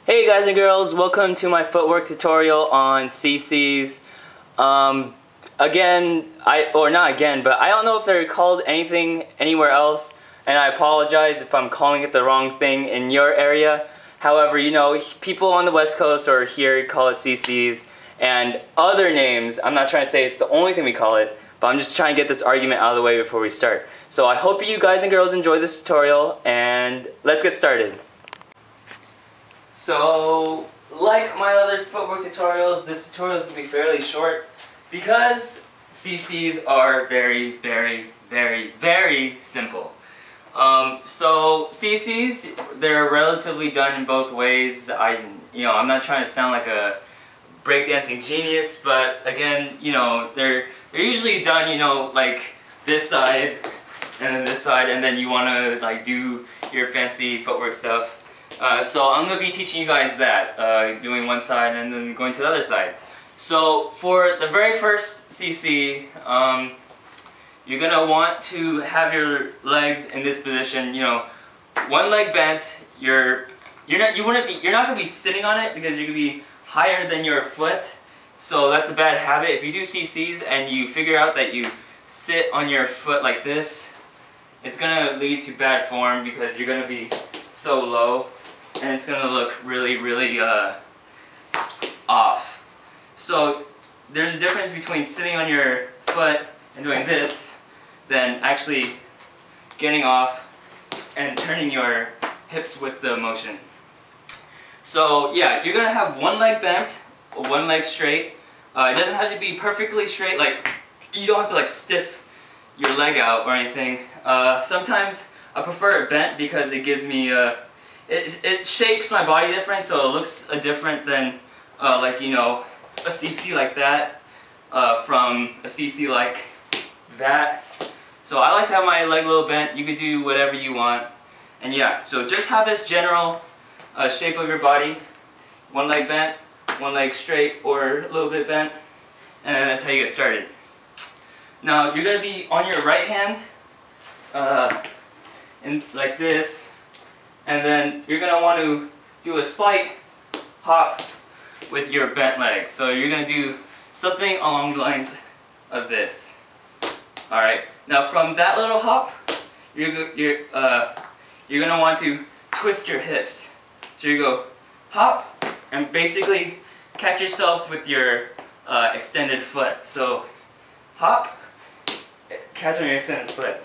Hey guys and girls, welcome to my footwork tutorial on CC's. Again, not again, but I don't know if they're called anything anywhere else, and I apologize if I'm calling it the wrong thing in your area. However, you know, people on the West Coast or here call it CC's, and other names, I'm not trying to say it's the only thing we call it, but I'm just trying to get this argument out of the way before we start. So I hope you guys and girls enjoy this tutorial, and let's get started. So, like my other footwork tutorials, this tutorial is going to be fairly short because CC's are very, very, very, very simple. So CC's, they're relatively done in both ways. I'm not trying to sound like a breakdancing genius, but again, they're usually done, like this side and then this side, and then you want to like do your fancy footwork stuff. So I'm going to be teaching you guys that, doing one side and then going to the other side. So for the very first CC, you're going to want to have your legs in this position, one leg bent. You're not going to be sitting on it because you're going to be higher than your foot. So that's a bad habit. If you do CC's and you figure out that you sit on your foot like this, it's going to lead to bad form because you're going to be so low. And it's going to look really, really off. So there's a difference between sitting on your foot and doing this than actually getting off and turning your hips with the motion. So yeah, you're going to have one leg bent, one leg straight. It doesn't have to be perfectly straight, like you don't have to like stiff your leg out or anything. Sometimes I prefer it bent because it gives me it shapes my body different, so it looks different than a CC like that from a CC like that. So I like to have my leg a little bent. You could do whatever you want. And yeah, so just have this general shape of your body. One leg bent, one leg straight or a little bit bent, and that's how you get started. Now you're going to be on your right hand like this. And then you're going to want to do a slight hop with your bent leg. So you're going to do something along the lines of this. Alright, now from that little hop, you're going to want to twist your hips. So you go hop and basically catch yourself with your extended foot. So hop, catch on your extended foot.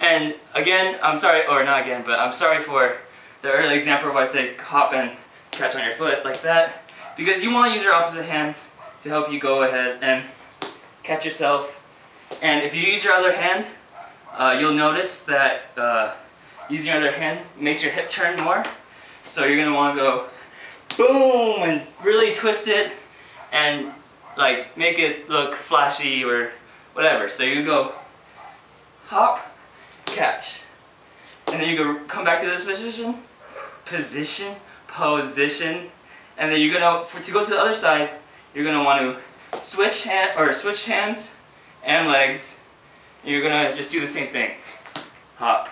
And again, I'm sorry, or not again, but I'm sorry for the early example where I said hop and catch on your foot like that, because you want to use your opposite hand to help you go ahead and catch yourself. And if you use your other hand, you'll notice that using your other hand makes your hip turn more. So you're going to want to go boom and really twist it and like make it look flashy or whatever. So you go hop, catch, and then you go come back to this position, and then you're gonna to go to the other side. You're gonna want to switch hands and legs. And you're gonna just do the same thing, hop,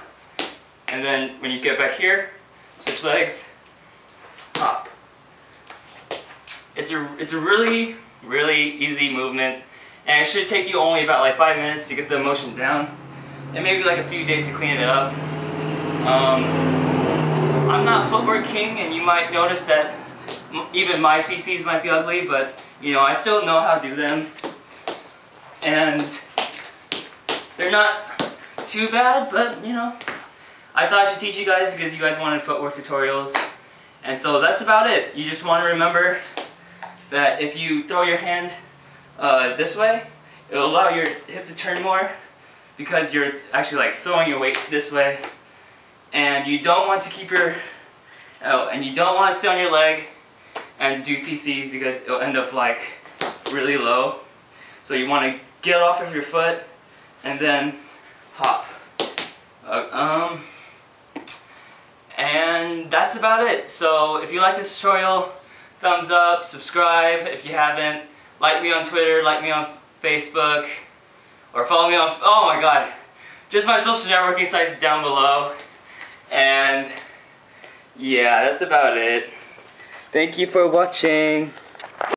and then when you get back here, switch legs, hop. It's a really easy movement, and it should take you only about like 5 minutes to get the motion down. And maybe like a few days to clean it up. I'm not footwork king, and you might notice that even my CC's might be ugly, but I still know how to do them. And they're not too bad, but I thought I should teach you guys because you guys wanted footwork tutorials. And so that's about it. You just want to remember that if you throw your hand this way, it'll allow your hip to turn more, because you're actually like throwing your weight this way, and you don't want to keep your and you don't want to sit on your leg and do CC's because it'll end up like really low. So you want to get off of your foot and then hop. And that's about it. So if you like this tutorial, thumbs up, subscribe if you haven't, like me on Twitter, like me on Facebook, or follow me on, oh my god, just my social networking sites down below. And yeah, that's about it. Thank you for watching.